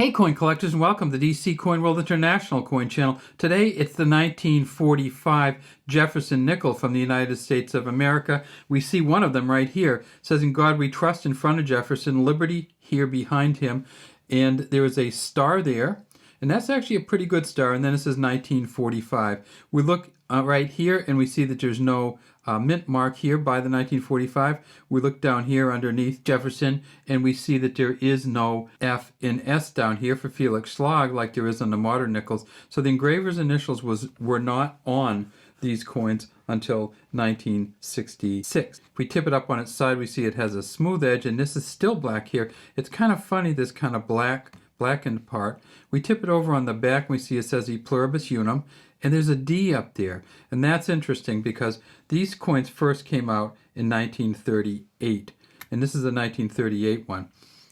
Hey coin collectors, and welcome to the DC Coin World International Coin Channel. Today it's the 1945 Jefferson Nickel from the United States of America. We see one of them right here. It says, "In God we trust," in front of Jefferson, "Liberty" here behind him, and there is a star there, and that's actually a pretty good star, and then it says 1945. We look right here and we see that there's no mint mark here by the 1945. We look down here underneath Jefferson and we see that there is no F in S down here for Felix Schlag like there is on the modern nickels. So the engraver's initials were not on these coins until 1966. If we tip it up on its side, we see it has a smooth edge, and this is still black here. It's kind of funny, this kind of blackened part. We tip it over on the back and we see it says E pluribus unum, and there's a D up there. And that's interesting because these coins first came out in 1938. And this is a 1938 one.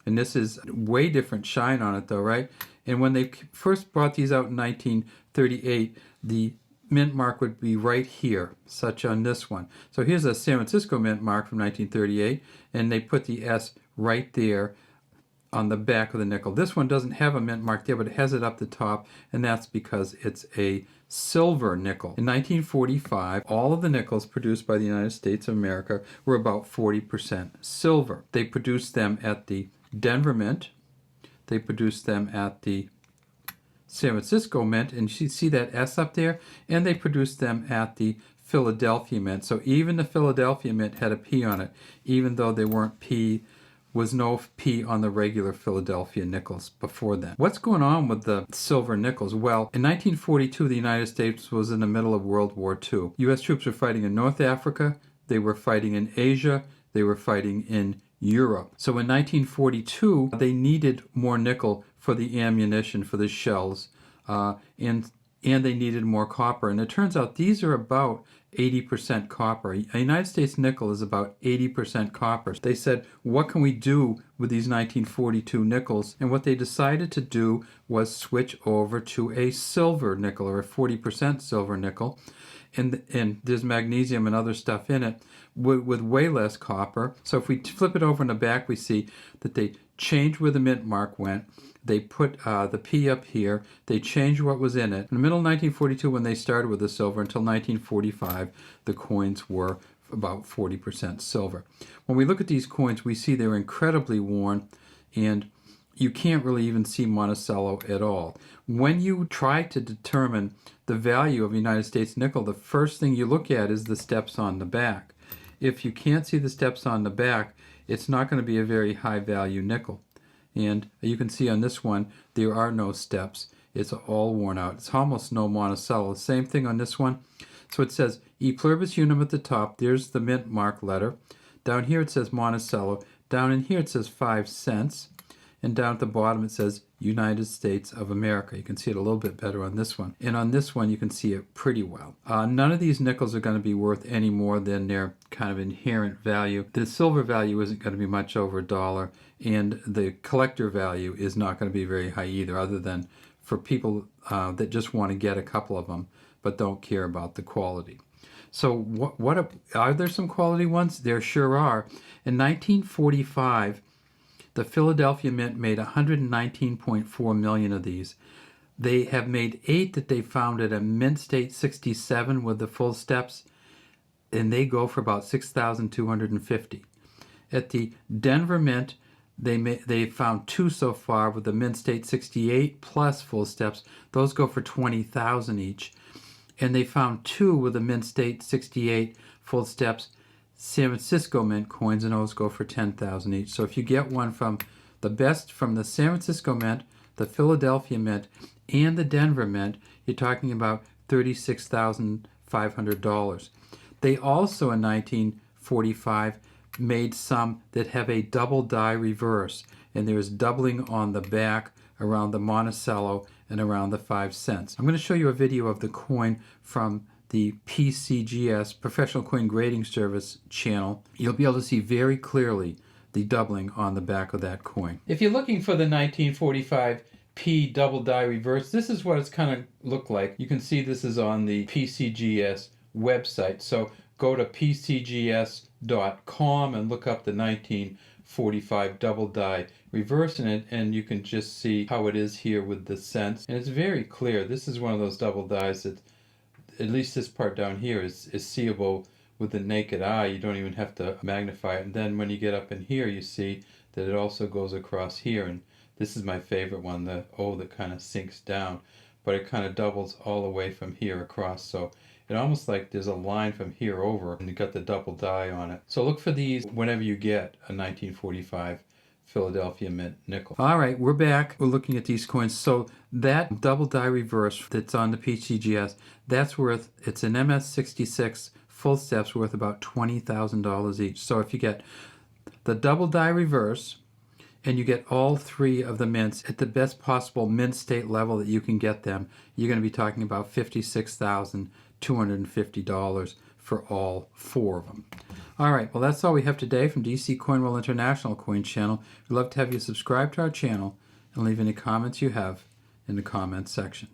And this is way different shine on it though, right? And when they first brought these out in 1938, the mint mark would be right here, such on this one. So here's a San Francisco mint mark from 1938, and they put the S right there on the back of the nickel. This one doesn't have a mint mark there, but it has it up the top, and that's because it's a silver nickel. In 1945, all of the nickels produced by the United States of America were about 40% silver. They produced them at the Denver Mint, they produced them at the San Francisco Mint, and you see that S up there, and they produced them at the Philadelphia Mint. So even the Philadelphia Mint had a P on it, even though they weren't was no P on the regular Philadelphia nickels before then. What's going on with the silver nickels? Well, in 1942, the United States was in the middle of World War II. U.S. troops were fighting in North Africa, they were fighting in Asia, they were fighting in Europe. So in 1942, they needed more nickel for the ammunition, for the shells, and they needed more copper. And it turns out these are about 80% copper. A United States nickel is about 80% copper. They said, what can we do with these 1942 nickels? And what they decided to do was switch over to a silver nickel, or a 40% silver nickel. And there's magnesium and other stuff in it with way less copper. So if we flip it over in the back, we see that they changed where the mint mark went. They put the P up here. They changed what was in it. In the middle of 1942, when they started with the silver, until 1945, the coins were about 40% silver. When we look at these coins, we see they're incredibly worn, and you can't really even see Monticello at all. When you try to determine the value of United States nickel, the first thing you look at is the steps on the back. If you can't see the steps on the back, it's not going to be a very high value nickel. And you can see on this one, there are no steps. It's all worn out. It's almost no Monticello. Same thing on this one. So it says E pluribus unum at the top. There's the mint mark letter. Down here it says Monticello. Down in here it says 5 cents. And down at the bottom it says United States of America. You can see it a little bit better on this one. And on this one you can see it pretty well. None of these nickels are going to be worth any more than their kind of inherent value. The silver value isn't going to be much over $1, and the collector value is not going to be very high either, other than for people that just want to get a couple of them but don't care about the quality. So are there some quality ones? There sure are. In 1945, the Philadelphia Mint made 119.4 million of these. They have made 8 that they found at a Mint State 67 with the full steps, and they go for about 6,250. At the Denver Mint, they found 2 so far with the Mint State 68 plus full steps. Those go for 20,000 each. And they found 2 with the Mint State 68 full steps San Francisco Mint coins, and those go for 10,000 each. So if you get one from the best from the San Francisco Mint, the Philadelphia Mint, and the Denver Mint, you're talking about $36,500. They also in 1945 made some that have a double die reverse, and there's doubling on the back around the Monticello and around the 5 cents. I'm going to show you a video of the coin from the PCGS, Professional Coin Grading Service channel. You'll be able to see very clearly the doubling on the back of that coin. If you're looking for the 1945 P double die reverse, this is what it's kind of looked like. You can see this is on the PCGS website. So go to pcgs.com and look up the 1945 double die reverse in it, and you can just see how it is here with the cents. And it's very clear. This is one of those double dies that, at least this part down here, is seeable with the naked eye. You don't even have to magnify it. And then when you get up in here, you see that it also goes across here. And this is my favorite one, the O that kind of sinks down, but it kind of doubles all the way from here across. So it almost like there's a line from here over, and you got the double die on it. So look for these whenever you get a 1945 Philadelphia Mint nickel. All right, we're back. We're looking at these coins. So that double die reverse that's on the PCGS, that's worth, it's an MS66 full steps worth about $20,000 each. So if you get the double die reverse, and you get all three of the mints at the best possible mint state level that you can get them, you're going to be talking about $56,250 for all four of them. All right, well, that's all we have today from DC Coinroll International Coin Channel. We'd love to have you subscribe to our channel and leave any comments you have in the comments section.